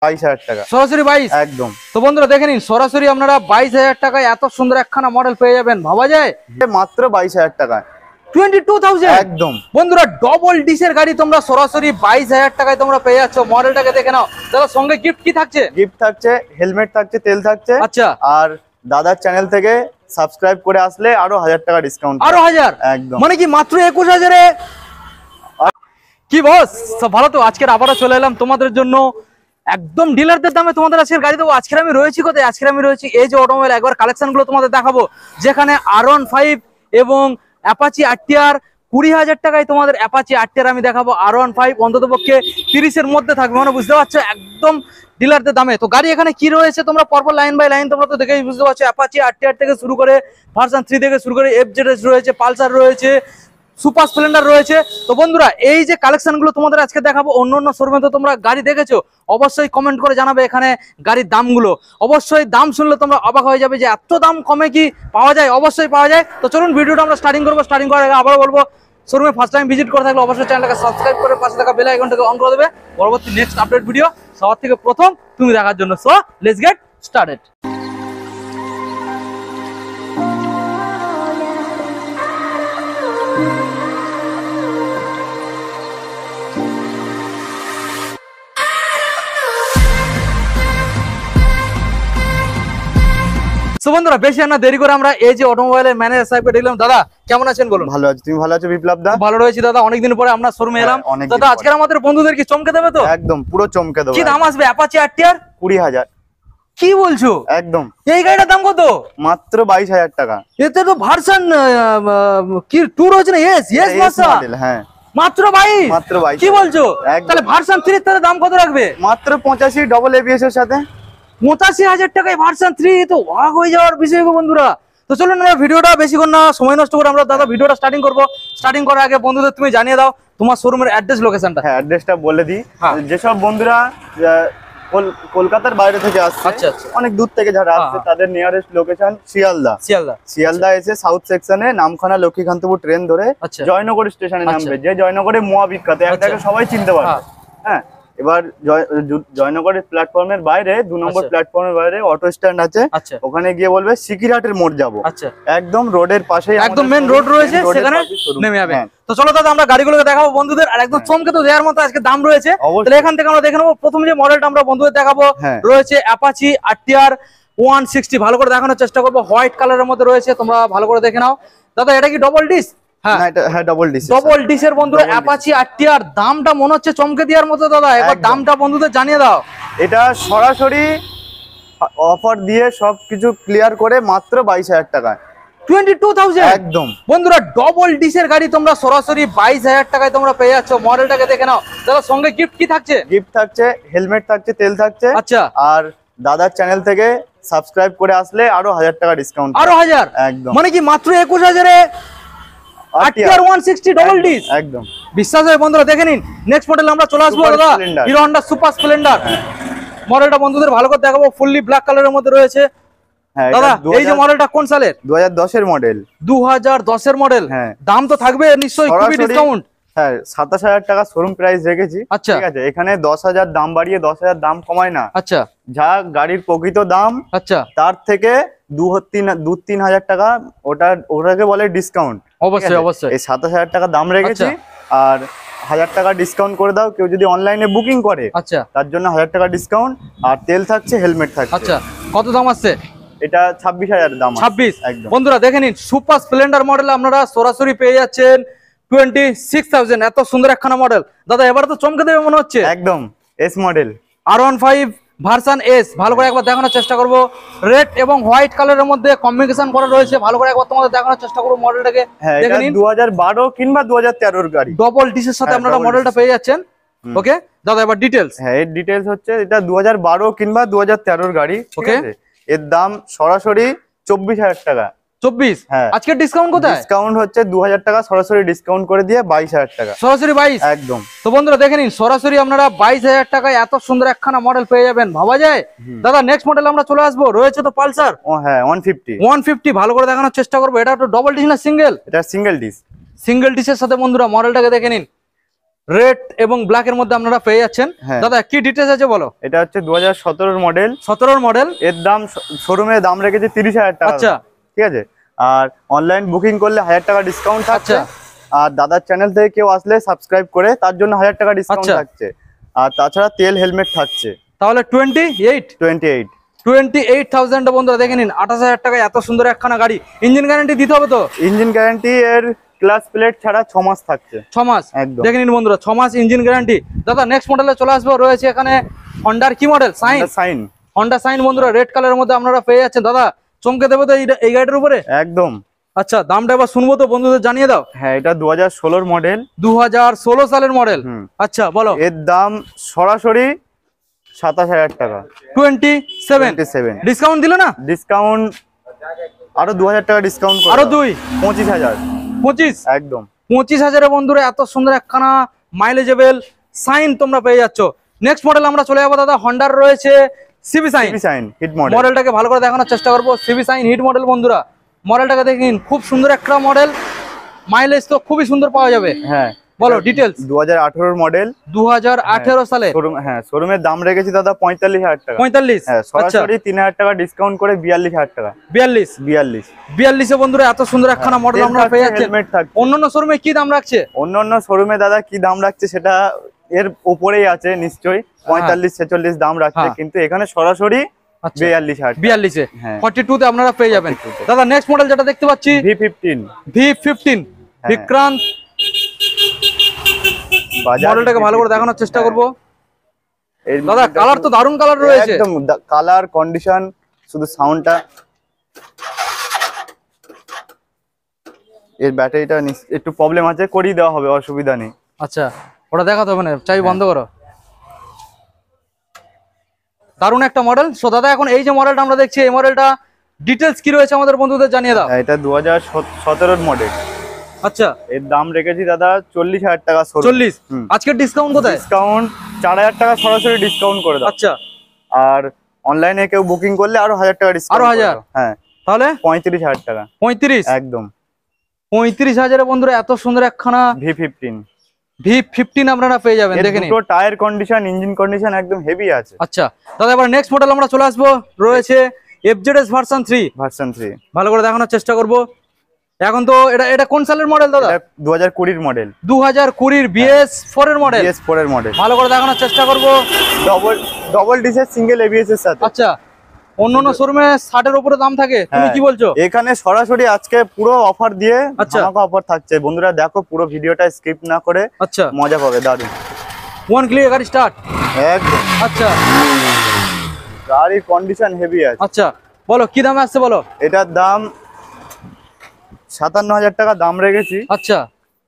22,000 টাকা সরাসরি 22 একদম। তো বন্ধুরা দেখে নিন, সরাসরি আপনারা 22,000 টাকায় এত সুন্দর একখানা মডেল পেয়ে যাবেন, ভাবা যায়? মাত্র 22,000 টাকায় 22,000 একদম। বন্ধুরা ডবল ডিসের গাড়ি তোমরা সরাসরি 22,000 টাকায় তোমরা পেয়ে যাচ্ছ। মডেলটাকে দেখে নাও দাদা, সঙ্গে গিফট কি থাকছে? গিফট থাকছে, হেলমেট থাকছে, তেল থাকছে। আচ্ছা, আর দাদার চ্যানেল থেকে সাবস্ক্রাইব করে আসলে আরো 1000 টাকা ডিসকাউন্ট। আরো 1000 একদম, মানে কি মাত্র 21,000-এ? কি বস, সব ভালো তো? আজকের আবারও চলে এলাম তোমাদের জন্য একদম ডিলারদের দামে তোমাদের আজকের গাড়ি দেবো। আজকের আমি রয়েছি কোথায়? আজকের আমি রয়েছি এই যে অটোমোবাইল। একবার কালেকশন গুলো তোমাদের দেখাবো, যেখানে R15 এবং অ্যাপাচি RTR 20,000 টাকায় তোমাদের অ্যাপাচি RTR আমি দেখাবো। R15 অন্তত পক্ষে 30-এর মধ্যে থাকবে, মানে বুঝতে পারছো একদম ডিলারদের দামে। তো গাড়ি এখানে কি রয়েছে তোমরা পরপর লাইন বাই লাইন তোমরা তো দেখেই বুঝতে পারছো। অ্যাপাচি RTR থেকে শুরু করে ভার্সন 3 থেকে শুরু করে FZS রয়েছে, পালসার রয়েছে, সুপার স্প্লেন্ডার রয়েছে। তো বন্ধুরা এই যে কালেকশন গুলো তোমাদের আজকে দেখাবো, অন্য অন্য শোরুমে তো তোমরা গাড়ি দেখেছো, অবশ্যই কমেন্ট করে জানাবে এখানে গাড়ির দামগুলো। অবশ্যই দাম শুনলে তোমরা অবাক হয়ে যাবে যে এত দাম কমে কি পাওয়া যায়? অবশ্যই পাওয়া যায়। তো চলুন ভিডিওটা আমরা স্টার্টিং করবো। স্টার্টিং করার আগে আবারও বলবো, শোরুমে ফার্স্ট টাইম ভিজিট করে থাকলে অবশ্যই চ্যানেলটাকে সাবস্ক্রাইব করে পাশে থাকা বেল আইকনটাকে অন করে দেবে, পরবর্তী নেক্সট আপডেট ভিডিও সবার থেকে প্রথম তুমি দেখার জন্য। So let's get started. তো বন্ধুরা বেশি না দেরি করে আমরা এই যে অটোমোবাইলের ম্যানেজার সাহেবকে দেখলাম। দাদা কেমন আছেন বলুন? ভালো আছি, তুমি ভালো আছো বিপ্লব দা? ভালো রয়েছি দাদা, অনেকদিন পরে আমরা শোরুমে এলাম। দাদা আজকে আমাদের বন্ধুদের কি চমকে দেবে তো? একদম পুরো চমকে দেবো। কি দাম আসবে অ্যাপাচি RTR? 20,000। কি বলছো? একদম। এই গাড়িটার দাম কত? মাত্র 22,000 টাকা। এতে তো ভার্সন কি 2 রয়েছে না? S model. হ্যাঁ মাত্র 22। মাত্র 22। কি বলছো? তাহলে ভার্সন 3 এর দাম কত রাখবে? মাত্র 85 ডবল ABS এর সাথে। 85,000 টাকায় ভার্সন 3, তো অবাক হয়ে যাওয়ার বিষয় গো বন্ধুরা। তো চলুন আমরা ভিডিওটা বেশিক্ষণ না সময় নষ্ট করে আমরা দাদা ভিডিওটা স্টার্টিং করব। স্টার্টিং করার আগে বন্ধুদের তুমি জানিয়ে দাও তোমার শোরুমের অ্যাড্রেস লোকেশনটা। হ্যাঁ অ্যাড্রেসটা বলে দিই। যেসব বন্ধুরা কলকাতার বাইরে থেকে আসছে, আচ্ছা আচ্ছা, অনেক দূর থেকে যারা আসছে, তাদের নিয়ারেস্ট লোকেশন শিয়ালদা এসে সাউথ সেকশনে নামখানা লক্ষ্মীকান্তপুর ট্রেন ধরে জয়নগর স্টেশনে নামবে। যে জয়নগরে মোয়া বিখ্যাত, একটাকে সবাই চিনতে পারবে। হ্যাঁ, এবার জয়নগরের প্ল্যাটফর্মের বাইরে 2 নম্বর প্ল্যাটফর্মের বাইরে অটো স্ট্যান্ড আছে, ওখানে গিয়ে বলবে সিকিরহাটের মোড় যাবো। একদম রোডের পাশে, একদম মেন রোড রয়েছে, সেখানে নেমে যাবে। তো চলো দাদা আমরা গাড়িগুলোকে দেখাবো বন্ধুদের, আর একদম চমকে তো দেওয়ার মতো আজকে দাম রয়েছে। তাহলে এখান থেকে আমরা দেখে নেবো। প্রথম যে মডেলটা আমরা বন্ধুদের দেখাবো রয়েছে অ্যাপাচি RTR 160। ভালো করে দেখানোর চেষ্টা করবো, হোয়াইট কালারের মধ্যে রয়েছে, তোমরা ভালো করে দেখে নাও। দাদা এটা কি ডবল ডিস? ডবল ডিসের বন্ধুরা অ্যাপাচি RTR। দামটা মনে হচ্ছে চমকে দেওয়ার মতো। দাদা এবার দামটা বন্ধুদের জানিয়ে দাও। এটা সরাসরি অফার দিয়ে সবকিছু ক্লিয়ার করে মাত্র 22,000 টাকায় 22,000 একদম। বন্ধুরা ডবল ডিসের গাড়ি তোমরা সরাসরি 22,000 টাকায় তোমরা পেয়ে যাচ্ছ। মডেলটাকে দেখে নাও দাদা, সঙ্গে গিফট কি থাকছে? গিফট থাকছে, হেলমেট থাকছে, তেল থাকছে। আচ্ছা, আর দাদার চ্যানেল থেকে সাবস্ক্রাইব করে আসলে আরো 1000 টাকা ডিসকাউন্ট। আরো 1000 একদম, মানে কি মাত্র 21,000-এ RTR 160 ডবল ডিস। একদম বিশ্বাস হয় বন্ধুরা, দেখে নিন। নেক্সট মডেল আমরা চলে আসবো দাদা, হিরো হন্ডা সুপার স্প্লেন্ডার। মডেলটা বন্ধুদের ভালো করে দেখাবো, ফুললি ব্ল্যাক কালারের মধ্যে রয়েছে। দাদা এই যে মডেলটা কোন সালের? 2010 এর মডেল। 2010 এর মডেল। দাম তো থাকবে নিশ্চয়ই খুবই ডিসকাউন্ট। হ্যাঁ 27,000 টাকা শোরুম প্রাইস রেখেছি। ঠিক আছে, এখানে 10,000 দাম বাড়িয়ে 10,000 দাম কমায় না। আচ্ছা, যা গাড়ির প্রকৃত দাম, আচ্ছা তার থেকে 2-3 হাজার টাকা ওটাকে বলে ডিসকাউন্ট। অবশ্যই অবশ্যই এই 27,000 টাকা দাম রেখেছি, আর 1000 টাকা ডিসকাউন্ট করে দাও কেউ যদি অনলাইনে বুকিং করে। আচ্ছা, তার জন্য 1000 টাকা ডিসকাউন্ট, আর তেল থাকছে, হেলমেট থাকছে। আচ্ছা, কত দাম আসছে এটা? 26,000 দাম। 26। বন্ধুরা দেখে নিন, সুপার স্প্লেন্ডার মডেল আপনারা সরাসরি পেয়ে যাচ্ছেন 26,000। এত সুন্দর একখানা মডেল। দাদা এবারে তো চমকে দেবে মনে হচ্ছে। একদম S model R15 version S. ভালো করে একবার দেখানোর চেষ্টা করবো। রেড এবং হোয়াইট কালারের মধ্যে কম্বিনেশন করা রয়েছে। ভালো করে একবার তোমাদের দেখানোর চেষ্টা করবো মডেলটাকে। দেখে নিন 2012 কিংবা 2013 এর গাড়ি, ডবল ডিসের সাথে আপনারা মডেলটা পেয়ে যাচ্ছেন। ওকে দাদা এবার ডিটেইলস। হ্যাঁ এর ডিটেইলস হচ্ছে এটা 2012 কিংবা 2013 এর গাড়ি। ওকে, এর দাম সরাসরি 24,000 টাকা। 24। আজকে ডিসকাউন্ট কোথায়? ডিসকাউন্ট হচ্ছে 2000 টাকা সরাসরি ডিসকাউন্ট করে দিয়ে 22,000 টাকা। সরাসরি 22 একদম। তো বন্ধুরা দেখে নিন, সরাসরি আপনারা 22,000 টাকায় এত সুন্দর একখানা মডেল পেয়ে যাবেন, ভাবা যায়? দাদা নেক্সট মডেল আমরা চলে আসবো, রয়েছে তো পালসার। ও হ্যাঁ 150 ভালো করে দেখানোর চেষ্টা করবো। এটা তো ডবল ডিস না সিঙ্গেল? এটা সিঙ্গেল ডিস। সিঙ্গেল ডিসের সাথে বন্ধুরা মডেলটাকে দেখে নিন। রেড এবং ব্ল্যাক এর মধ্যে আপনারা পেয়ে যাচ্ছেন। দাদা কি ডিটেইলস আছে বলো। এটা হচ্ছে 2017 মডেল। 17 মডেল। এর দাম শোরুমে দাম রেখেছে 30,000 টাকা। আচ্ছা ঠিক আছে। আর অনলাইন বুকিং করলে 1000 টাকা ডিসকাউন্ট থাকছে। আর দাদার চ্যানেল থেকে কেউ আসলে সাবস্ক্রাইব করে তার জন্য 1000 টাকা ডিসকাউন্ট থাকছে। আর তাছাড়া তেল হেলমেট থাকছে। তাহলে 28,000 বন্ধুরা দেখে নিন। 28,000 টাকায় এত সুন্দর একখানা গাড়ি। ইঞ্জিন গ্যারান্টি দিতে হবে তো? ইঞ্জিন গ্যারান্টি এর ক্লাস প্লেট ছাড়া 6 মাস থাকছে। 6 মাস দেখে নিন বন্ধুরা, 6 মাস ইঞ্জিন গ্যারান্টি। দাদা নেক্সট মডেলে চলে আসবো, রয়েছে এখানে হন্ডার কি মডেল? সাইন। হন্ডা সাইন বন্ধুরা রেড কালারের মধ্যে আপনারা পেয়ে যাচ্ছেন। দাদা চমকে দেবে তো এই গাড়িটার উপরে? একদম। আচ্ছা দামটা এবার শুনবো তো, বন্ধুদের জানিয়ে দাও। হ্যাঁ এটা 2016 মডেল। 2016 সালের মডেল। আচ্ছা বলো। এর দাম সরাসরি 27,000 টাকা। 27 ডিসকাউন্ট দিলে না? ডিসকাউন্ট আরো 2000 টাকা ডিসকাউন্ট করে। আরো 2 25,000। 25 একদম 25,000 বন্ধুরা এত সুন্দর একখানা মাইলেজেবল সাইন তোমরা পেয়ে যাচ্ছ। নেক্সট মডেল আমরা চলে যাবো দাদা, হন্ডার রয়েছে সিবি সাইন হিট মডেল। মডেলটাকে ভালো করে দেখানোর চেষ্টা করবো। সিবি সাইন হিট মডেল বন্ধুরা, মডেলটাকে দেখুন, খুব সুন্দর একটা মডেল, মাইলেজ তো খুবই সুন্দর পাওয়া যাবে। হ্যাঁ বলো ডিটেইলস। 2018 মডেল। 2018 সালে। হ্যাঁ শোরুমের দাম রেখেছি দাদা 45,000 টাকা। 45। হ্যাঁ সরাসরি 3,000 টাকা ডিসকাউন্ট করে 42,000 টাকা। 42 এ বন্ধুরা এত সুন্দর একখানা মডেল আমরা পেয়ে যাচ্ছি। অন্যান্য শোরুমে কি দাম রাখছে? অন্যান্য শোরুমে দাদা কি দাম রাখছে সেটা এর উপরেই আছে নিশ্চয়ই, 45-46 দাম রাখছে, কিন্তু এখানে সরাসরি 42 এ 42 তে আপনারা পেয়ে যাবেন। দাদা নেক্সট মডেল যেটা দেখতে পাচ্ছি V15 বিক্রান্ত। মডেলটাকে ভালো করে দেখানোর চেষ্টা করব। দাদা কালার তো দারুণ কালার রয়েছে। একদম কালার কন্ডিশন, শুধু সাউন্ডটা, এর ব্যাটারিটা একটু প্রবলেম আছে, করিয়ে দেওয়া হবে, অসুবিধা নেই। আচ্ছা ওটা দেখাতে হবে না, চাবি বন্ধ করো। দারুণ একটা মডেল। সো দাদা এখন এই যে মডেলটা আমরা দেখছি, এই মডেলটা ডিটেইলস কি রয়েছে আমাদের বন্ধুদের জানিয়ে দাও। এটা 2017 মডেল। আচ্ছা এর দাম রেখেছি দাদা 40,000 টাকা। 40। আজকের ডিসকাউন্ট কোথায়? ডিসকাউন্ট 4,000 টাকা সরাসরি ডিসকাউন্ট করে দাও। আচ্ছা আর অনলাইনে কেউ বুকিং করলে আরো 1000 টাকা ডিসকাউন্ট। আরো 1000? হ্যাঁ তাহলে 35,000 টাকা। 35 একদম 35,000 বন্ধুরা এত সুন্দর একখানা V15 আপনারা পেয়ে যাবেন। দেখেন দুটো টায়ার কন্ডিশন, ইঞ্জিন কন্ডিশন একদম হেভি আছে। আচ্ছা দাদা এবার নেক্সট মডেল আমরা চলে আসবো, রয়েছে FZS ভার্সন 3। ভালো করে দেখানোর চেষ্টা করব। এখন তো এটা কোন সালের মডেল দাদা? 2020 মডেল। 2020 BS4 এর মডেল। ভালো করে দেখানোর চেষ্টা করব। ডবল ডিসের সিঙ্গেল ABS এর সাথে। আচ্ছা অন্যান্য শোরুমে 60 এর উপরে দাম থাকে, তুমি কি বলছো? এখানে সরাসরি আজকে পুরো অফার দিয়ে ধামাকা অফার থাকছে। বন্ধুরা দেখো পুরো ভিডিওটা স্কিপ না করে, আচ্ছা মজা পাবে, দারুন। ওয়ান ক্লিক গাড়ি স্টার্ট একদম। আচ্ছা গাড়ির কন্ডিশন হেভি আছে। আচ্ছা বলো কি দামে আসছে বলো। এটার দাম 57,000 টাকা দাম রেখেছি। আচ্ছা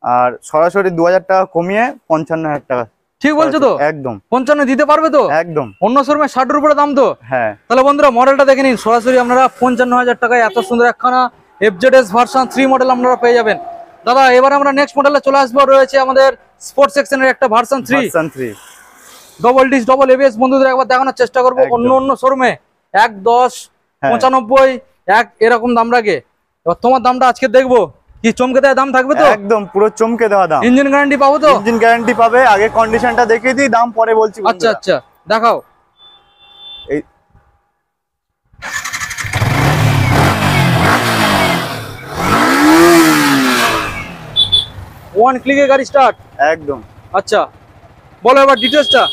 আর সরাসরি 2,000 টাকা কমিয়ে 55,000 টাকা। ঠিক বলছো তো? একদম 55 দিতে পারবে তো? একদম। অন্য শোরুমে 60 এর উপরে দাম তো। হ্যাঁ তাহলে বন্ধুরা মডেলটা দেখে নিন, সরাসরি আপনারা 55,000 টাকায় এত সুন্দর একখানা FZS ভার্সন 3 মডেল আপনারা পেয়ে যাবেন। দাদা এবার আমরা নেক্সট মডেলে চলে আসবো, রয়েছে আমাদের স্পোর্টস সেকশনের একটা version 3 double disc double ABS। বন্ধুদের একবার দেখানোর চেষ্টা করবো। অন্য শোরুমে 110 95 এরকম দাম রাখে, এবার তোমার দামটা আজকে দেখবো কি চমকে দেওয়া দাম থাকবে তো? একদম পুরো চমকে দেওয়া দাম। ইঞ্জিন গ্যারান্টি পাবো তো? ইঞ্জিন গ্যারান্টি পাবে। আগে কন্ডিশনটা দেখিয়ে দিই, দাম পরে বলছি। আচ্ছা আচ্ছা দেখাও। এই ওয়ান ক্লিকে গাড়ি স্টার্ট একদম। আচ্ছা বলো এবার ডিটেইলসটা।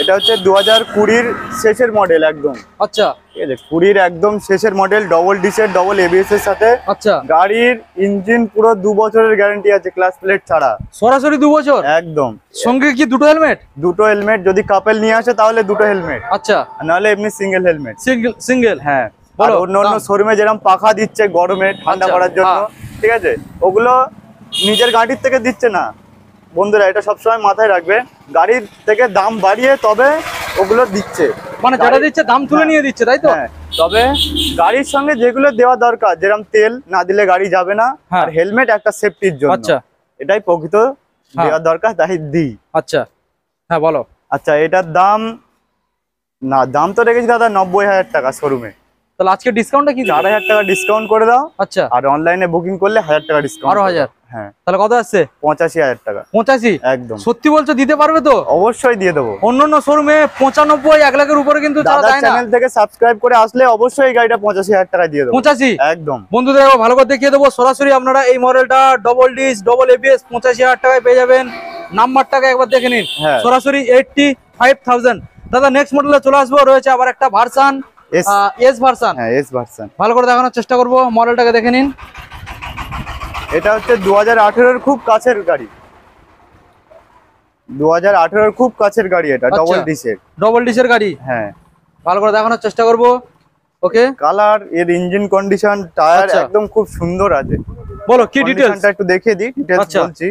এটা হচ্ছে 2020 শেষের মডেল একদম। আচ্ছা ঠিক আছে, 20 একদম শেষের মডেল, ডবল ডিসের ডবল ABS এর সাথে। আচ্ছা গাড়ির ইঞ্জিন পুরো 2 বছরের গ্যারান্টি আছে, ক্লাস প্লেট ছাড়া। সরাসরি 2 বছর একদম। সঙ্গে কি দুটো হেলমেট? দুটো হেলমেট, যদি কাপল নিয়ে আসে তাহলে দুটো হেলমেট। আচ্ছা নাহলে এমনি সিঙ্গেল হেলমেট। সিঙ্গেল হ্যাঁ। আর অন্য শোরুমে যেরকম পাখা দিচ্ছে গরমে ঠান্ডা করার জন্য, ঠিক আছে, ওগুলো নিজের গাড়ির থেকে দিচ্ছে না। বন্ধুরা এটা সবসময় মাথায় রাখবে, গাড়ির থেকে দাম বাড়িয়ে তবে ওগুলো দিচ্ছে, মানে যারা দিচ্ছে দাম তুলে নিয়ে দিচ্ছে, তাই তো? তবে গাড়ির সঙ্গে যেগুলো দেওয়া দরকার, যেরকম তেল না দিলে গাড়ি যাবে না, আর হেলমেট একটা সেফটির জন্য। আচ্ছা এটাই প্রকৃত দেওয়া দরকার, তাই দিই। আচ্ছা হ্যাঁ বলো। আচ্ছা এটার দাম তো রেখেছি দাদা 90,000 টাকা শোরুমে। তাহলে আজকে ডিসকাউন্টটা কি? 4000 টাকা ডিসকাউন্ট করে দাও। আচ্ছা, আর অনলাইনে বুকিং করলে 1000 টাকা ডিসকাউন্ট। আরো 1000? হ্যাঁ। তাহলে কত আসছে? 85,000 টাকা। 85? একদম। সত্যি বলছো দিতে পারবে তো? অবশ্যই দিয়ে দেবো। অন্যান্য শোরুমে 95 1 লাখের উপরে কিন্তু তারা দেয় না। চ্যানেল থেকে সাবস্ক্রাইব করে আসলে অবশ্যই এই গাড়িটা 85,000 টাকা দিয়ে দেবো। 85? একদম। বন্ধুদের একবার ভালো করে দেখিয়ে দেবো। সরাসরি আপনারা এই মডেলটা ডবল ডিস ডবল এবিএস 85,000 টাকায় পেয়ে যাবেন। নাম্বারটাকে একবার দেখে নিন, সরাসরি 85,000। দাদা নেক্সট মডেলে চলে আসবো, রয়েছে আবার একটা ভার্সন, এস ভার্সন। হ্যাঁ, এস ভার্সন। ভালো করে দেখানোর চেষ্টা করব, মডেলটাকে দেখে নিন। এটা হচ্ছে 2018 এর খুব কাছের গাড়ি। 2018 এর খুব কাছের গাড়ি এটা, ডবল ডিসের গাড়ি। হ্যাঁ, ভালো করে দেখানোর চেষ্টা করব। ওকে, কালার, এর ইঞ্জিন কন্ডিশন, টায়ার একদম খুব সুন্দর আছে। বলো কি ডিটেইলসটা একটু দেখিয়ে দিই, ডিটেইলস বলছি।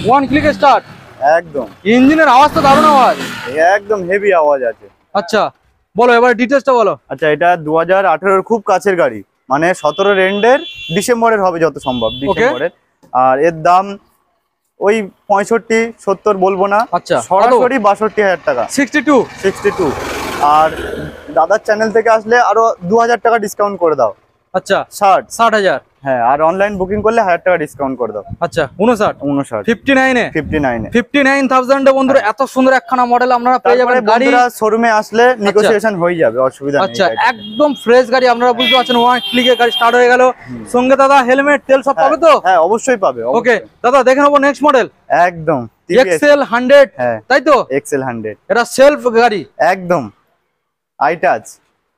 One click start. একদম। ইঞ্জিনের আওয়াজ তো দারুণ আওয়াজ, একদম হেভি আওয়াজ আছে। আচ্ছা বলো এবার ডিটেইলসটা বলো। আচ্ছা, এটা 2018 এর খুব কাছের গাড়ি, মানে 17 এন্ডের ডিসেম্বরের হবে যত সম্ভব, ডিসেম্বরের। আর এর দাম ওই 65-70 বলবো না। আচ্ছা, সরাসরি 62,000 টাকা। 62। আর দাদার চ্যানেল থেকে আসলে আরো 2000 টাকা ডিসকাউন্ট করে দাও। আচ্ছা, 60,000। হ্যাঁ, আর অনলাইন বুকিং করলে 1000 টাকা ডিসকাউন্ট করে দাও। আচ্ছা, 59,000 এ বন্ধুরা এত সুন্দর একখানা মডেল আপনারা পেয়ে যাবেন। গাড়ি শোরুমে আসলে নেগোসিয়েশন হয়ে যাবে, অসুবিধা নেই। আচ্ছা, একদম ফ্রেশ গাড়ি আপনারা বুঝতে পারছেন। ওয়ান ক্লিকে গাড়ি স্টার্ট হয়ে গেল। সঙ্গে দাদা হেলমেট, তেল সব পাবে তো? হ্যাঁ, অবশ্যই পাবে। ওকে দাদা, দেখে নেবো নেক্সট মডেল। একদম এক্সেল 100, তাই তো? এক্সেল 100 এটা সেলফ গাড়ি। একদম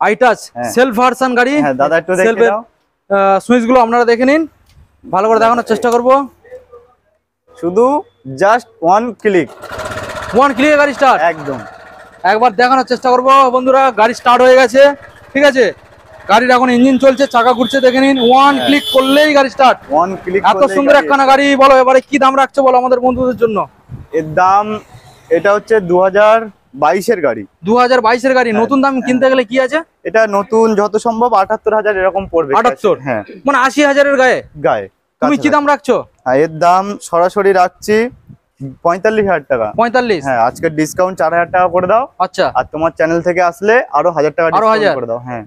আইটাচ সেলফ ভার্সন গাড়ি। হ্যাঁ দাদা, একটু দেখে দাও। সুইচ গুলো আপনারা দেখে নিন, ভালো করে দেখানোর চেষ্টা করব। শুধু জাস্ট ওয়ান ক্লিকে গাড়ি স্টার্ট। একদম। একবার দেখানোর চেষ্টা করব বন্ধুরা। গাড়ি স্টার্ট হয়ে গেছে, ঠিক আছে। গাড়ির এখন ইঞ্জিন চলছে, চাকা ঘুরছে, দেখে নিন। ওয়ান ক্লিক করলেই গাড়ি স্টার্ট। এত সুন্দর একখানা গাড়ি। বলো এবারে কি দাম রাখছো বলো আমাদের বন্ধুদের জন্য। এর দাম, এটা হচ্ছে 2022 এর গাড়ি। 2022 এর গাড়ি। নতুন দাম কিনতে গেলে কি আছে? এটা নতুন যত সম্ভব 78,000 এরকম পড়বে। 78? হ্যাঁ, মানে 80,000 এর গায়ে। তুমি কি দাম রাখছো? এর দাম সরাসরি রাখছি 45,000 টাকা। 45? হ্যাঁ, আজকে ডিসকাউন্ট 4,000 টাকা করে দাও। আচ্ছা, আর তোমার চ্যানেল থেকে আসলে আরো 1000 টাকা ডিসকাউন্ট করে দাও। হ্যাঁ,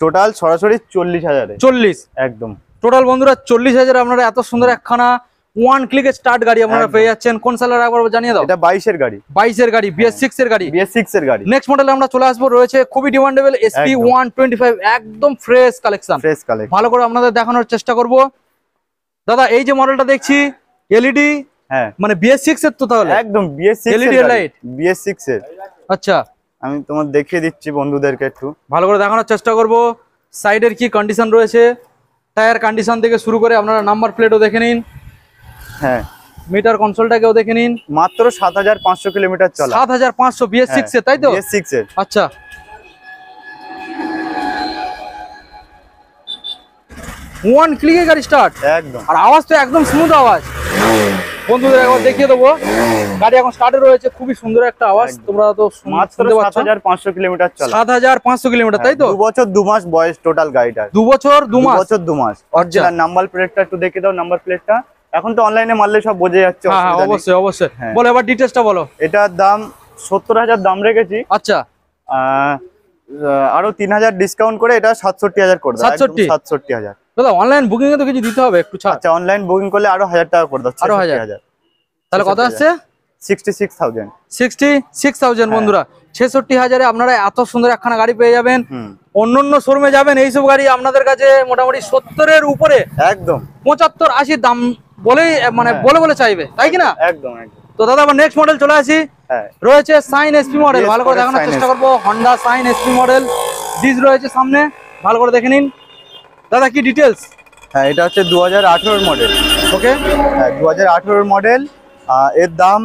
টোটাল সরাসরি 40,000 এ। 40? একদম। টোটাল বন্ধুরা 40,000 আপনারা এত সুন্দর একখানা ওয়ান ক্লিকে স্টার্ট গাড়ি আপনারা পেয়ে যাচ্ছেন। কোন সালের একবার জানিয়ে দাও। এটা 22 এর গাড়ি। 22 এর গাড়ি, BS6 এর গাড়ি। BS6 এর গাড়ি। নেক্সট মডেলে আমরা চলে আসবো, রয়েছে খুবই ডিমান্ডেবল SP 125, একদম ফ্রেশ কালেকশন। ভালো করে আপনাদের দেখানোর চেষ্টা করব। দাদা এই যে মডেলটা দেখছি LED, হ্যাঁ মানে BS6 এর তো? তাহলে একদম BS6 LED লাইট, BS6 এর। আচ্ছা, আমি তোমার দেখিয়ে দিচ্ছি বন্ধুদেরকে, একটু ভালো করে দেখানোর চেষ্টা করব। সাইডের কি কন্ডিশন রয়েছে, টায়ার কন্ডিশন থেকে শুরু করে আপনারা নাম্বার প্লেটও দেখে নিন। হ্যাঁ, মিটার কনসোলটাকেও দেখে নিন। মাত্র 7,500 কিলোমিটার চলা। 7,500 BS6 এর, তাই তো? BS6 এর। আচ্ছা, ওয়ান ক্লিকে গাড়ি স্টার্ট। একদম। আর আওয়াজ তো একদম স্মুথ আওয়াজ। বন্ধুদের একবার দেখিয়ে দেবো, গাড়ি এখন স্টার্টে রয়েছে, খুবই সুন্দর একটা আওয়াজ। তোমরা তো মাত্র 7,500 কিলোমিটার চলা। 7,500 কিলোমিটার, তাই তো? 2 বছর 2 মাস বয়স টোটাল গাড়িটার। 2 বছর 2 মাস? 2 বছর 2 মাস। অরিজিনাল নাম্বার প্লেটটা একটু দেখে দাও। নাম্বার প্লেটটা এখন তো অনলাইনে মারলে সব বোঝা যাচ্ছে। হ্যাঁ, অবশ্যই অবশ্যই। বলো এবার ডিটেইলসটা বলো। এটার দাম 70,000 দাম রেখেছি। আচ্ছা, আরো 3,000 ডিসকাউন্ট করে এটা 67,000 করে দাও। 67,000। দাদা অনলাইন বুকিং এ তো কিছু দিতে হবে একটু ছাড়। আচ্ছা, অনলাইন বুকিং করলে আরো 1000 টাকা করে দাও। আরো 1000। তাহলে কত আসছে? 66,000। 66,000 বন্ধুরা। 66,000 এ আপনারা এত সুন্দর একখানা গাড়ি পেয়ে যাবেন। অন্যান্য শোরুমে যাবেন, এইসব গাড়ি আপনাদের কাছে মোটামুটি 70 এর উপরে, একদম 75-80 দাম বলেই, মানে বলে চাইবে, তাই কি না? একদম একদম। তো দাদা আবার নেক্সট মডেল চলে আসি। রয়েছে সাইন SP মডেল। ভালো করে দেখানোর চেষ্টা করবো। Honda Shine SP model disc রয়েছে সামনে, ভালো করে দেখে নিন। দাদা কি ডিটেইলস? হ্যাঁ, এটা হচ্ছে 2018 মডেল। ওকে, হ্যাঁ 2018 মডেল। এর দাম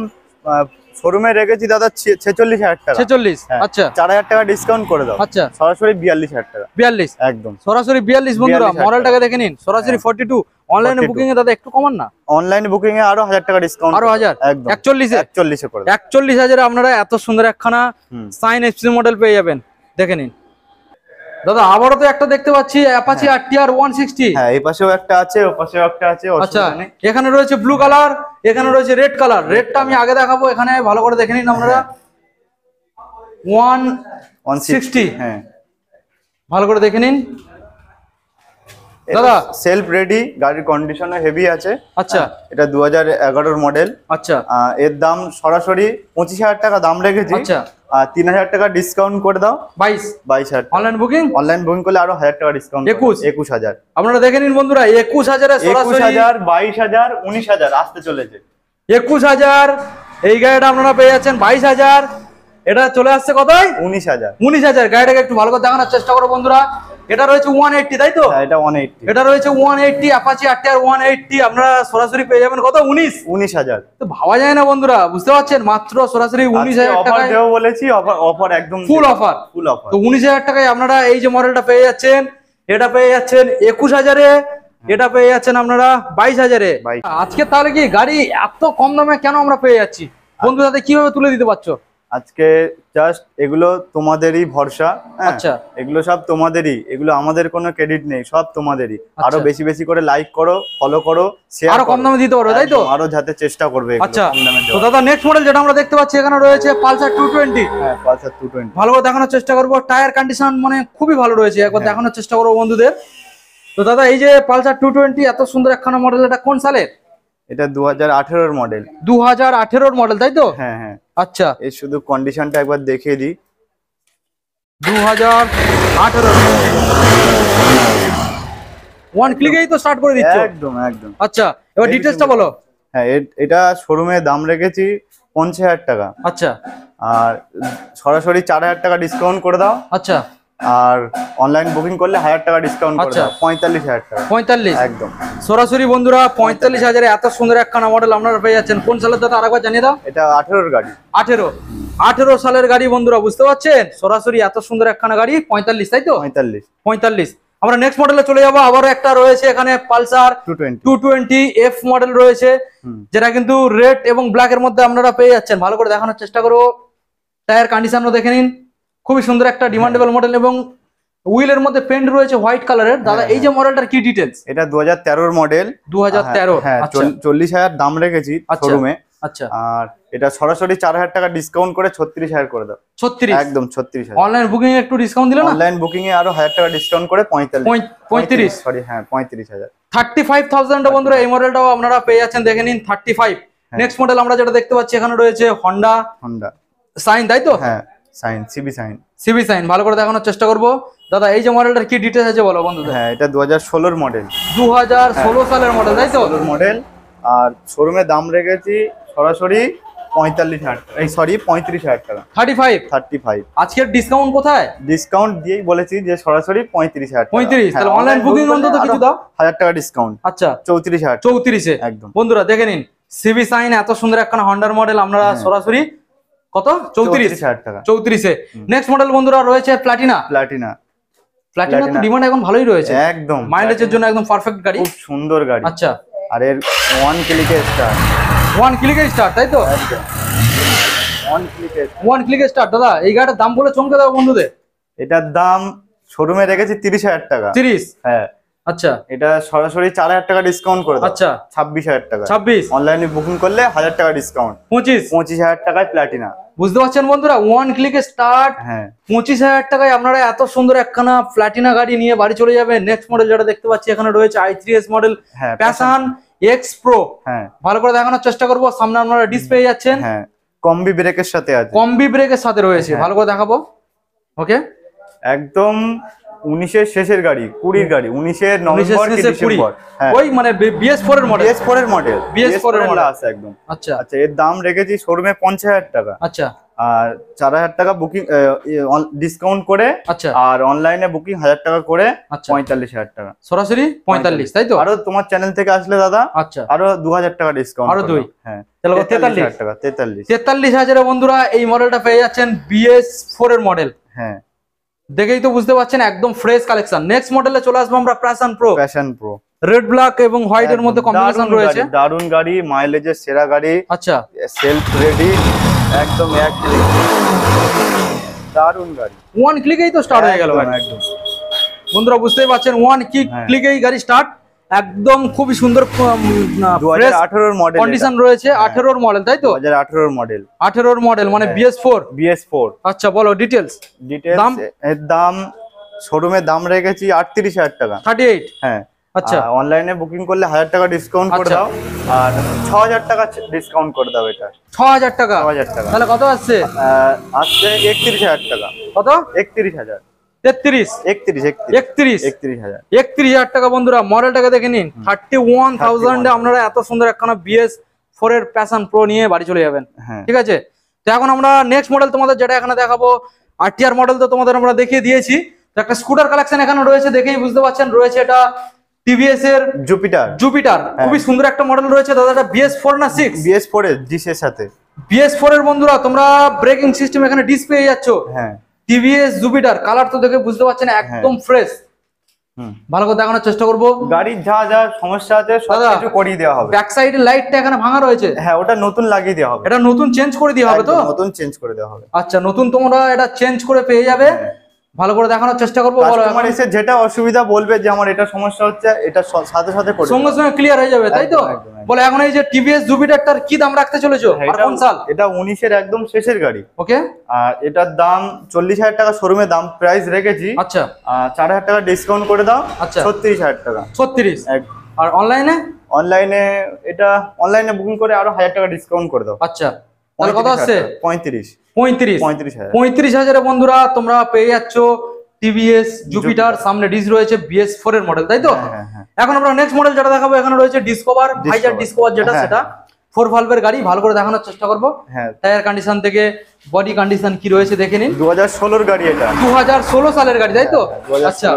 শোরুমে রেখেছি দাদা 46,000 টাকা। 46? আচ্ছা, 4,000 টাকা ডিসকাউন্ট করে দাও। আচ্ছা, সরাসরি 42,000 টাকা। 42? একদম সরাসরি 42 বন্ধুরা। মডেলটাকে দেখে নিন, সরাসরি 42। অনলাইনে বুকিং এ দাদা একটু কমান না? অনলাইনে বুকিং এ আরো 1000 টাকা ডিসকাউন্ট। আরো 1000? একদম 41 এ? 41 এ করে দাও। 41,000 এ আপনারা এত সুন্দর একখানা সাইন SP মডেল পেয়ে যাবেন, দেখে নিন। দাদা আবারও তো একটা দেখতে পাচ্ছি অ্যাপাচি RTR 160। হ্যাঁ, এই পাশেও একটা আছে, ওই পাশেও একটা আছে। আচ্ছা, এখানে রয়েছে ব্লু কালার, এখানে রয়েছে রেড কালার, রেডটা আমি আগে দেখাবো, এখানে ভালো করে দেখে নিন আপনারা। 160, হ্যাঁ ভালো করে দেখে নিন দাদা। সেলফ রেডি, গাড়ির কন্ডিশনও হেভি আছে। আচ্ছা, এটা 2011 মডেল। আচ্ছা, এর দাম সরাসরি 25,000 টাকা দাম রেখেছি। আচ্ছা, 3,000 টাকা ডিসকাউন্ট করে দাও। 22,000। অনলাইন বুকিং করলে আরো 1,000 টাকা ডিসকাউন্ট। 21,000। আপনারা দেখে নিন বন্ধুরা, 21,000 সরাসরি 21,000, 22,000, 19,000 আসতে চলেছে। 21,000 এই গাড়িটা আপনারা পেয়ে যাচ্ছেন। 22,000 এটা চলে আসছে কতই? 19,000। গাড়িটাকে একটু ভালো করে দেখানোর চেষ্টা করো বন্ধুরা। এটা রয়েছে 180, তাই তো? এটা 180। এটা রয়েছে 180 অ্যাপাচি RTR 180। আপনারা সরাসরি পেয়ে যাবেন কত? 19,000। তো ভাবা যায় না বন্ধুরা, বুঝতে পারছেন? মাত্র সরাসরি 19,000 টাকায় দেব বলেছি। অফার একদম ফুল অফার। তো 19,000 টাকায় আপনারা এই যে মডেলটা পেয়ে যাচ্ছেন, এটা পেয়ে যাচ্ছেন 21,000-এ, এটা পেয়ে যাচ্ছেন আপনারা 22,000-এ। আজকে তাহলে কি গাড়ি এত কম দামে কেন আমরা পেয়ে যাচ্ছি বন্ধুরা? কিভাবে তুলে দিতে পারছো? আজকে জাস্ট এগুলো তোমাদেরই ভরসা। আচ্ছা, এগুলো সব তোমাদেরই, এগুলো আমাদের কোনো ক্রেডিট নেই, সব তোমাদেরই। আরো বেশি বেশি করে লাইক করো, ফলো করো, শেয়ার, আরো কম দামে দিতে পারো, তাই তো? আরো যাতে চেষ্টা করবে। আচ্ছা, তো দাদা নেক্সট মডেল যেটা আমরা দেখতে পাচ্ছি এখানে রয়েছে পালসার 220। হ্যাঁ, পালসার 220 ভালো করে দেখানোর চেষ্টা করবো। টায়ার কন্ডিশন মানে খুবই ভালো রয়েছে, একবার দেখানোর চেষ্টা করবো বন্ধুদের। তো দাদা এই যে পালসার 220 এত সুন্দর একখানা মডেল, এটা কোন সালের? এটা 2018 মডেল। 2018 মডেল, তাই তো? হ্যাঁ হ্যাঁ। আচ্ছা, এই শুধু কন্ডিশনটা একবার দেখিয়ে দিই। 2018 ওয়ান ক্লিকেই তো স্টার্ট করে দিচ্ছ। একদম একদম। আচ্ছা, এবার ডিটেইলসটা বলো। হ্যাঁ, এটা শোরুমে দাম রেখেছি 50,000 টাকা। আচ্ছা, আর সরাসরি 4,000 টাকা ডিসকাউন্ট করে দাও। আচ্ছা, আর অনলাইন বুকিং করলে 1,000 টাকা ডিসকাউন্ট করে দাও। 45,000 টাকা। 45 একদম সরাসরি বন্ধুরা 45,000-এ এত সুন্দর একখানা মডেল আপনারা পেয়ে যাচ্ছেন। কোন সালের দাদা আরেকবার জানিয়ে দাও। এটা 18 গাড়ি। 18 সালের গাড়ি বন্ধুরা, বুঝতে পারছেন? সরাসরি এত সুন্দর একখানা গাড়ি 45, তাই তো? 45। আমরা নেক্সট মডেলে চলে যাবো। আবারও একটা রয়েছে এখানে পালসার 220 F মডেল রয়েছে, যেটা কিন্তু রেড এবং ব্ল্যাক এর মধ্যে আপনারা পেয়ে যাচ্ছেন। ভালো করে দেখানোর চেষ্টা করবো। টায়ার কন্ডিশনও দেখে নিন, খুবই সুন্দর একটা ডিমান্ডেবল মডেল এবং হুইলের মধ্যে পেন্ট রয়েছে হোয়াইট কালারের। দাদা এই যে মডেলটার কি ডিটেইলস? এটা 2013 মডেল। 2013। হ্যাঁ, 40,000 দাম রেখেছি শোরুমে। আচ্ছা, আর এটা সরাসরি 4,000 টাকা ডিসকাউন্ট করে 36,000 করে দাও। 36 একদম 36,000। অনলাইন বুকিং এ একটু ডিসকাউন্ট দিলে না? অনলাইন বুকিং এ আরো 1,000 টাকা ডিসকাউন্ট করে 35 সরি, হ্যাঁ 35,000। 35,000 বন্ধুরা এই মডেলটাও আপনারা পেয়ে যাচ্ছেন, দেখে নিন 35। নেক্সট মডেল আমরা যেটা দেখতে পাচ্ছি এখানে রয়েছে হন্ডা সাইন, তাই তো? হ্যাঁ, সাইন, সিবি সাইন। ভালো করে দেখানোর চেষ্টা করব। দাদা এই যে মডেলটার কি ডিটেইলস আছে বলো বন্ধুদের। হ্যাঁ, এটা 2016 মডেল। 2016 সালের মডেল, তাই তো? 16 মডেল। আর শোরুমে দাম রেখেছি সরাসরি 45,000, এই সরি 35,000 টাকা। 35। আজকের ডিসকাউন্ট কোথায়? ডিসকাউন্ট দিয়েই বলেছি যে সরাসরি 35,000 টাকা। 35। তাহলে অনলাইন বুকিং অন্তত কিছু দাও। 1,000 টাকা ডিসকাউন্ট। আচ্ছা, 34,000। 34-এ একদম। বন্ধুরা দেখে নিন সিবি সাইন এত সুন্দর একটা হন্ডার মডেল আমরা সরাসরি কত? 34,000 টাকা। 34-এ। নেক্সট মডেল বন্ধুরা রয়েছে প্লাটিনা তো ডিমান্ড এখন ভালোই রয়েছে। একদম মাইলেজের জন্য একদম পারফেক্ট গাড়ি, খুব সুন্দর গাড়ি। আচ্ছা, আর এর 1 ক্লিকে স্টার্ট, তাই তো? একদম 1 ক্লিকে স্টার্ট। দাদা এই গাড়িটার দাম বলে চমকে দাও বন্ধুদের। এটার দাম শোরুমে রেখেছি 30,000 টাকা। 30? হ্যাঁ। আচ্ছা, এটা সরাসরি 4,000 টাকা ডিসকাউন্ট করে দাও। আচ্ছা, 26,000 টাকা। 26। অনলাইনে বুকিং করলে 1,000 টাকা ডিসকাউন্ট। 25,000 টাকায় প্লাটিনা। বুঝতে পারছেন বন্ধুরা, 1 ক্লিকে স্টার্ট। হ্যাঁ, 25,000 টাকায় আপনারা এত সুন্দর একখানা প্লাটিনা গাড়ি নিয়ে বাড়ি চলে যাবেন। নেক্সট মডেল যেটা দেখতে পাচ্ছি এখানে রয়েছে i3s model passion X Pro। হ্যাঁ, ভালো করে দেখানোর চেষ্টা করবো। সামনে আপনারা ডিসপ্লে যাচ্ছেন। হ্যাঁ, কম্বি ব্রেকের সাথে আছে। কম্বি ব্রেকের সাথে রয়েছে। ভালো করে দেখাবো। ওকে, একদম 19-এর শেষের গাড়ি, 20-এর গাড়ি, 19-এর নভেম্বর কি ডিসেম্বর। হ্যাঁ, ওই মানে BS4 এর মডেল। BS4 এর মডেল আছে একদম। আচ্ছা, আচ্ছা, এর দাম রেখেছি শোরুমে 50,000 টাকা। আচ্ছা, আর 4,000 টাকা বুকিং ডিসকাউন্ট করে। আচ্ছা, আর অনলাইনে বুকিং 1,000 টাকা করে 45,000 টাকা। সরাসরি 45, তাই তো? আরো তোমার চ্যানেল থেকে আসলে দাদা আচ্ছা আরো 2,000 টাকা ডিসকাউন্ট। আরো 2। হ্যাঁ, তাহলে 43,000 টাকা। 43,000-এ বন্ধুরা এই মডেলটা পেয়ে যাচ্ছেন BS4 এর মডেল। হ্যাঁ, দেখেই তো বুঝতে পারছেন একদম ফ্রেশ কালেকশন। নেক্সট মডেলে চলে আসবো আমরা প্যাশন প্রো। রেড ব্ল্যাক এবং হোয়াইট এর মধ্যে কম্বিনেশন রয়েছে। দারুন গাড়ি, মাইলেজের সেরা গাড়ি। আচ্ছা, সেলফ রেডি, একদম এক ক্লিক, দারুন গাড়ি। 1 ক্লিকেই তো স্টার্ট হয়ে গেল একদম। বন্ধুরা বুঝতেই পারছেন 1 ক্লিকেই গাড়ি স্টার্ট। একদম খুবই সুন্দর 2018 মডেল কন্ডিশন রয়েছে, 18 মডেল তাই তো? 2018 মডেল, 18 মডেল মানে BS4। BS4। আচ্ছা বলো ডিটেইলস। দাম, এর দাম শোরুমে দাম রেখেছি 38,000 টাকা। 38? হ্যাঁ। আচ্ছা, অনলাইনে বুকিং করলে 1000 টাকা ডিসকাউন্ট করে দাও, আর 6000 টাকা ডিসকাউন্ট করে দাও। এটা 6000 টাকা। 6000 টাকা তাহলে কত আসছে? আসছে 31,000 টাকা। কত? 31,000। 33? 31,000 টাকা বন্ধুরা। মডেলটাকে দেখে নিন, 31,000 এ আপনারা এত সুন্দর একখানা BS4 এর প্যাশন প্রো নিয়ে বাড়ি চলে যাবেন। ঠিক আছে, তো এখন আমরা নেক্সট মডেল তোমাদের যেটা এখানে দেখাবো, RTR মডেল তো তোমাদের আমরা দেখিয়ে দিয়েছি। তো একটা স্কুটার কালেকশন এখানে রয়েছে, দেখেই বুঝতে পারছেন। রয়েছে এটা TVS এর জুপিটার, খুবই সুন্দর একটা মডেল রয়েছে দাদা। এটা BS4 না 6? BS4 এর ডিস এর সাথে। BS4 এর বন্ধুরা তোমরা ব্রেকিং সিস্টেম এখানে ডিস পেয়ে যাচ্ছ। হ্যাঁ, TVS জুপিটার কালার তো দেখে বুঝতে পারছেন একদম ফ্রেশ। ভালো করে দেখানোর চেষ্টা করব। গাড়ির যা যা সমস্যা আছে সব কিছু করিয়ে দেওয়া হবে। ব্যাক সাইডের লাইটটা এখানে ভাঙা রয়েছে। হ্যাঁ, ওটা নতুন লাগিয়ে দেওয়া হবে। এটা নতুন চেঞ্জ করে দেওয়া হবে তো? নতুন চেঞ্জ করে দেওয়া হবে। আচ্ছা, নতুন তোমরা এটা চেঞ্জ করে পেয়ে যাবে। ভালো করে দেখানোর চেষ্টা করবো। কাস্টমার এসে যেটা অসুবিধা বলবে যে আমার এটা সমস্যা হচ্ছে, এটা সাথে সাথে করে সঙ্গে সঙ্গে ক্লিয়ার হয়ে যাবে, তাই তো? বলে এখন এই যে TVS জুপিটারটার কি দাম রাখতে চলেছো? আর কোন সাল? এটা 19 এর একদম শেষের গাড়ি। ওকে। আর এটার দাম 40,000 টাকা শোরুমে দাম প্রাইস রেখেছি। আচ্ছা, 4,000 টাকা ডিসকাউন্ট করে দাও। আচ্ছা, 36,000 টাকা। 36? আর অনলাইনে এটা অনলাইনে বুকিং করে আরো 1000 টাকা ডিসকাউন্ট করে দাও। আচ্ছা, তাহলে কত আসছে? 35,000 এ বন্ধুরা তোমরা পেয়ে যাচ্ছ TVS জুপিটার। সামনে ডিস রয়েছে BS4 এর মডেল, তাই তো? এখন আমরা নেক্সট মডেল যেটা দেখাবো, এখানে রয়েছে ডিসকভার, ভাইজার ডিসকভার যেটা, সেটা 4 ভালভের গাড়ি। ভালো করে দেখানোর চেষ্টা করবো। টায়ার কন্ডিশন থেকে বডি কন্ডিশন কি রয়েছে দেখে নিন। 2016 গাড়ি এটা। 2016 সালের গাড়ি, তাই তো? আচ্ছা,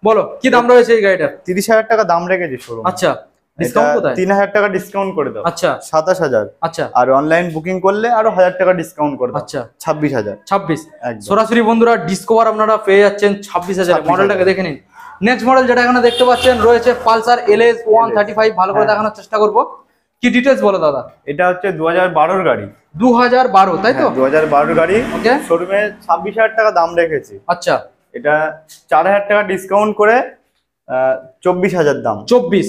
বলো কি দাম রয়েছে এই গাড়িটার? 30,000 টাকা দাম রেখেছি শোরুম। আচ্ছা, ডিসকাউন্ট কোথায়? 3,000 টাকা ডিসকাউন্ট করে দাও। আচ্ছা, 27,000। আচ্ছা, আর অনলাইন বুকিং করলে আরো 1000 টাকা ডিসকাউন্ট করে দাও। আচ্ছা, 26,000। 26? সরাসরি বন্ধুরা ডিসকভার আপনারা পেয়ে যাচ্ছেন 26,000। মডেলটাকে দেখে নিন। নেক্সট মডেল যেটা এখানে দেখতে পাচ্ছেন রয়েছে পালসার LS 135। ভালো করে দেখানোর চেষ্টা করবো। কি ডিটেইলস বলো দাদা? এটা হচ্ছে 2012 গাড়ি। 2012 তাই তো? 2012 গাড়ি। ওকে। শোরুমে 26,000 টাকা দাম রেখেছি। আচ্ছা, এটা 4,000 টাকা ডিসকাউন্ট করে 24,000 দাম। 24?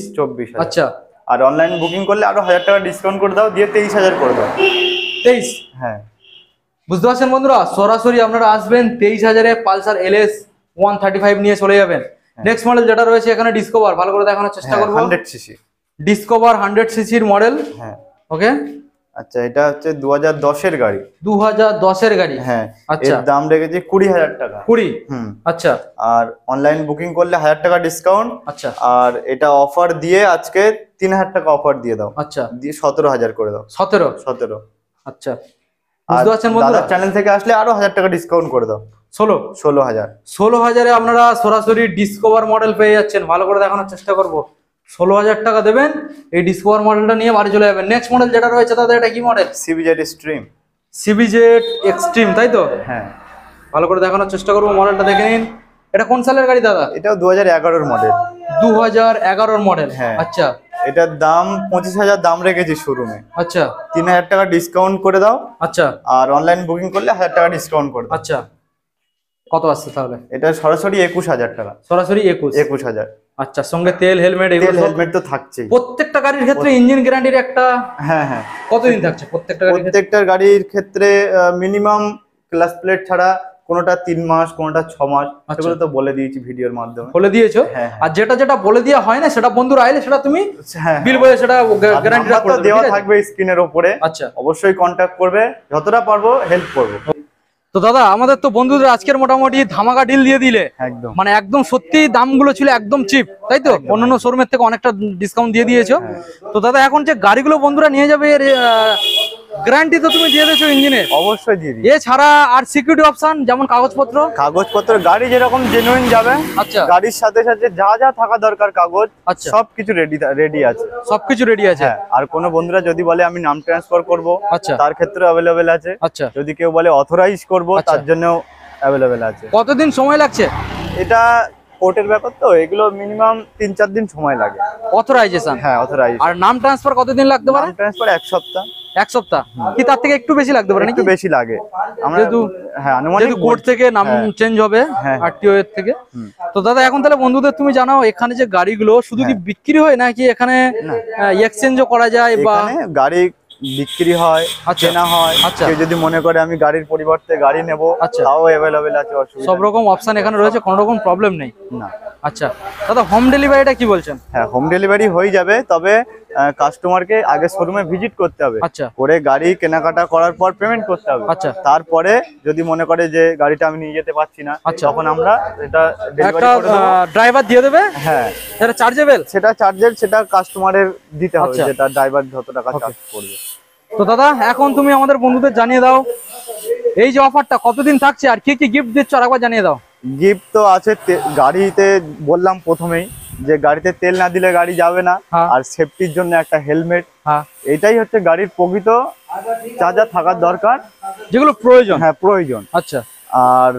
আচ্ছা। আর অনলাইন বুকিং করলে আরো 1000 টাকা ডিসকাউন্ট করে দাও, দিয়ে 23,000 করে দাও। 23? হ্যাঁ, বুঝতে পারছেন বন্ধুরা, সরাসরি আপনারা আসবেন 23,000 এ পালসার LS 135 নিয়ে চলে যাবেন। নেক্সট মডেল যেটা রয়েছে এখানে ডিসকভার। ভালো করে দেখানোর চেষ্টা করবো। 100cc ডিসকভার 100cc এর মডেল। হ্যাঁ, ওকে। আচ্ছা, এটা হচ্ছে 2010 এর গাড়ি। 2010 এর গাড়ি। হ্যাঁ, আচ্ছা, এর দাম রেখেছি 20,000 টাকা। 20? আচ্ছা। আর অনলাইন বুকিং করলে 1000 টাকা ডিসকাউন্ট। আচ্ছা। আর এটা অফার দিয়ে আজকে 3,000 টাকা অফার দিয়ে দাও। আচ্ছা, দিয়ে 17,000 করে দাও। 17? আচ্ছা, বুঝতে পারছেন বন্ধুরা, চ্যানেল থেকে আসলে আরো 1000 টাকা ডিসকাউন্ট করে দাও। 16,000 এ আপনারা সরাসরি ডিসকভার মডেল পেয়ে যাচ্ছেন। ভালো করে দেখানোর চেষ্টা করবো। 16,000 টাকা দেবেন, এই ডিসকভার মডেলটা নিয়ে বাড়ি চলে যাবেন। নেক্সট মডেল যেটা রয়েছে দাদা, এটা কি মডেল? CBZ এক্সট্রিম, তাই তো? হ্যাঁ। ভালো করে দেখানোর চেষ্টা করবো। মডেলটা দেখে নিন। এটা কোন সালের গাড়ি দাদা? এটাও 2011 এর মডেল। 2011 এর মডেল? হ্যাঁ। আচ্ছা, এটার দাম 25,000 দাম রেখেছি শোরুমে। আচ্ছা, 3,000 টাকা ডিসকাউন্ট করে দাও। আচ্ছা। আর অনলাইন বুকিং করলে 1000 টাকা ডিসকাউন্ট করে দাও। আচ্ছা, কত আসছে তাহলে? এটা সরাসরি 21,000 টাকা। সরাসরি 21,000? আচ্ছা, সঙ্গে তেল হেলমেট হেলমেট তো থাকছেই। প্রত্যেকটা গাড়ির ক্ষেত্রে ইঞ্জিন গ্যারান্টির একটা। হ্যাঁ হ্যাঁ। কতদিন থাকছে প্রত্যেকটা গাড়ির ক্ষেত্রে? মিনিমাম ক্লাস প্লেট ছাড়া কোনোটা 3 মাস, কোনোটা 6 মাস, সেগুলো তো বলে দিয়েছি ভিডিওর মাধ্যমে। বলে দিয়েছো? আর যেটা যেটা বলে দেওয়া হয় না সেটা বন্ধুরা আইলে সেটা তুমি বিল বলে সেটা গ্যারান্টিটা দেওয়া থাকবে স্ক্রিনের উপরে। আচ্ছা, অবশ্যই কন্টাক্ট করবে, যতটা পারবো হেল্প করবো। তো দাদা আমাদের তো বন্ধুদের আজকের মোটামুটি ধামাকা ডিল দিয়ে দিলে। একদম, মানে একদম সত্যি দামগুলো ছিল একদম চিপ, তাই তো? অন্যান্য শোরুমের থেকে অনেকটা ডিসকাউন্ট দিয়ে দিয়েছো। তো দাদা এখন যে গাড়িগুলো বন্ধুরা নিয়ে যাবে, এর গ্যারান্টি তো তুমি দিয়ে দিয়েছো ইঞ্জিনের? অবশ্যই দিয়ে দিই। এছাড়া আর সিকিউরিটি অপশন যেমন কাগজপত্র? গাড়ি যেরকম জেনুইন যাবে। আচ্ছা, গাড়ির সাথে সাথে যা যা থাকা দরকার কাগজ, সবকিছু রেডি আছে। সবকিছু রেডি আছে। আর কোনো বন্ধুরা যদি বলে আমি নাম ট্রান্সফার করব, আচ্ছা, তার ক্ষেত্রে অ্যাভেলেবেল আছে। আচ্ছা, যদি কেউ বলে অথরাইজ করব, তার জন্য অ্যাভেলেবেল আছে। কতদিন সময় লাগছে? এটা কোর্টের ব্যাপার তো, এগুলো মিনিমাম 3-4 দিন সময় লাগে। অথরাইজেশন? হ্যাঁ, অথরাইজ। আর নাম ট্রান্সফার কতদিন লাগতে পারে? নাম ট্রান্সফার 1 সপ্তাহ। এক সপ্তাহ কি তার থেকে একটু বেশি লাগতে পারে নাকি? একটু বেশি লাগে আমরা যেহেতু হ্যাঁ আনুমানিক কোর্ট থেকে নাম চেঞ্জ হবে আরটিও এর থেকে। তো দাদা এখন তাহলে বন্ধুদের তুমি জানাও এখানে যে গাড়িগুলো শুধু কি বিক্রি হয় নাকি এখানে এক্সচেঞ্জও করা যায় বা গাড়ি বিক্রি হয়, কেনা হয়। কেউ যদি মনে করে আমি গাড়ির পরিবর্তে গাড়ি নেব তাও अवेलेबल আছে, অসুবিধা সব রকম অপশন এখানে রয়েছে, কোনো রকম প্রবলেম নেই না। আচ্ছা দাদা হোম ডেলিভারিটা কি বলছেন? হ্যাঁ হোম ডেলিভারি হয়ে যাবে, তবে কাস্টমারকে আগে শোরুমে ভিজিট করতে হবে, আচ্ছা করে গাড়ি কেনাকাটা করার পর পেমেন্ট করতে হবে। আচ্ছা তারপরে যদি মনে করে যে গাড়িটা আমি নিয়ে যেতে পারছি না তখন আমরা এটা ডেলিভারি করে দেব, ড্রাইভার দিয়ে দেবে। হ্যাঁ এটা চার্জেবল, সেটা চার্জের সেটা কাস্টমারের দিতে হবে, যেটা ড্রাইভার যত টাকা চার্জ করবে। তো দাদা এখন তুমি আমাদের বন্ধুদের জানিয়ে দাও এই যে অফারটা কতদিন থাকছে আর কি কি গিফট দিচ্ছ আরেকবার জানিয়ে দাও। গিফট তো আছে, গাড়িতে বললাম প্রথমেই যে গাড়িতে তেল না দিলে গাড়ি যাবে না, আর সেফটির জন্য একটা হেলমেট। এটাই হচ্ছে গাড়ির প্রকৃত যা যা থাকার দরকার, যেগুলো প্রয়োজন। হ্যাঁ প্রয়োজন। আচ্ছা আর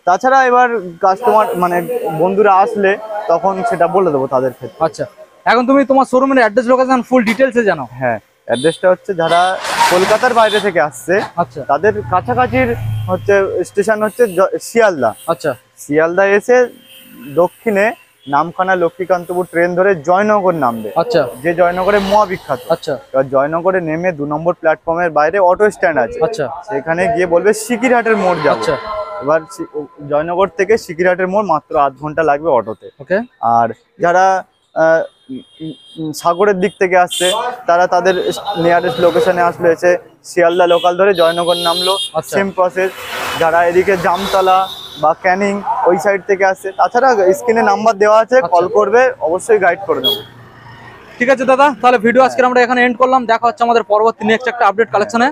তাছাড়া এবার কাস্টমার মানে বন্ধুরা আসলে তখন সেটা বলে দেবো তাদের ক্ষেত্রে। আচ্ছা এখন তুমি তোমার শোরুমের অ্যাড্রেস লোকেশন ফুল ডিটেইলসে জানো। হ্যাঁ অ্যাড্রেসটা হচ্ছে যারা কলকাতার বাইরে থেকে আসছে আচ্ছা তাদের কাছাকাছির হচ্ছে স্টেশন হচ্ছে শিয়ালদা। আচ্ছা শিয়ালদা এসে দক্ষিণে নামখানা লক্ষ্মীকান্তপুর ট্রেন ধরে জয়নগর নামবে। আচ্ছা যে জয়নগরে মোয়া বিখ্যাত। আচ্ছা এবার জয়নগরে নেমে 2 নম্বর প্ল্যাটফর্মের বাইরে অটো স্ট্যান্ড আছে। আচ্ছা সেখানে গিয়ে বলবে সিকিরহাটের মোড় যাবো। আচ্ছা এবার জয়নগর থেকে সিকিরহাটের মোড় মাত্র আধ ঘন্টা লাগবে অটোতে। ওকে আর যারা সাগরের দিক থেকে আসছে তারা তাদের নিয়ারেস্ট লোকেশনে আসলে এসে শিয়ালদা লোকাল ধরে জয়নগর নামলো, সেম প্রসেস। যারা এদিকে জামতলা বা ক্যানিং ওই সাইড থেকে আসছে, তাছাড়া স্ক্রিনে নাম্বার দেওয়া আছে, কল করবে, অবশ্যই গাইড করে দেবো। ঠিক আছে দাদা, তাহলে ভিডিও আজকে আমরা এখানে এন্ড করলাম। দেখা হচ্ছে আমাদের পরবর্তী নেক্সট একটা আপডেট কালেকশনে।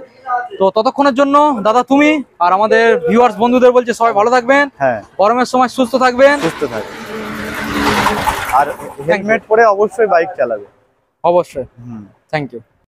তো ততক্ষণের জন্য দাদা তুমি আর আমাদের ভিউয়ার্স বন্ধুদের বলছি সবাই ভালো থাকবেন, হ্যাঁ গরমের সময় সুস্থ থাকবেন, সুস্থ থাকবেন, আর হেলমেট পরে অবশ্যই বাইক চালাবে। অবশ্যই। Thank you.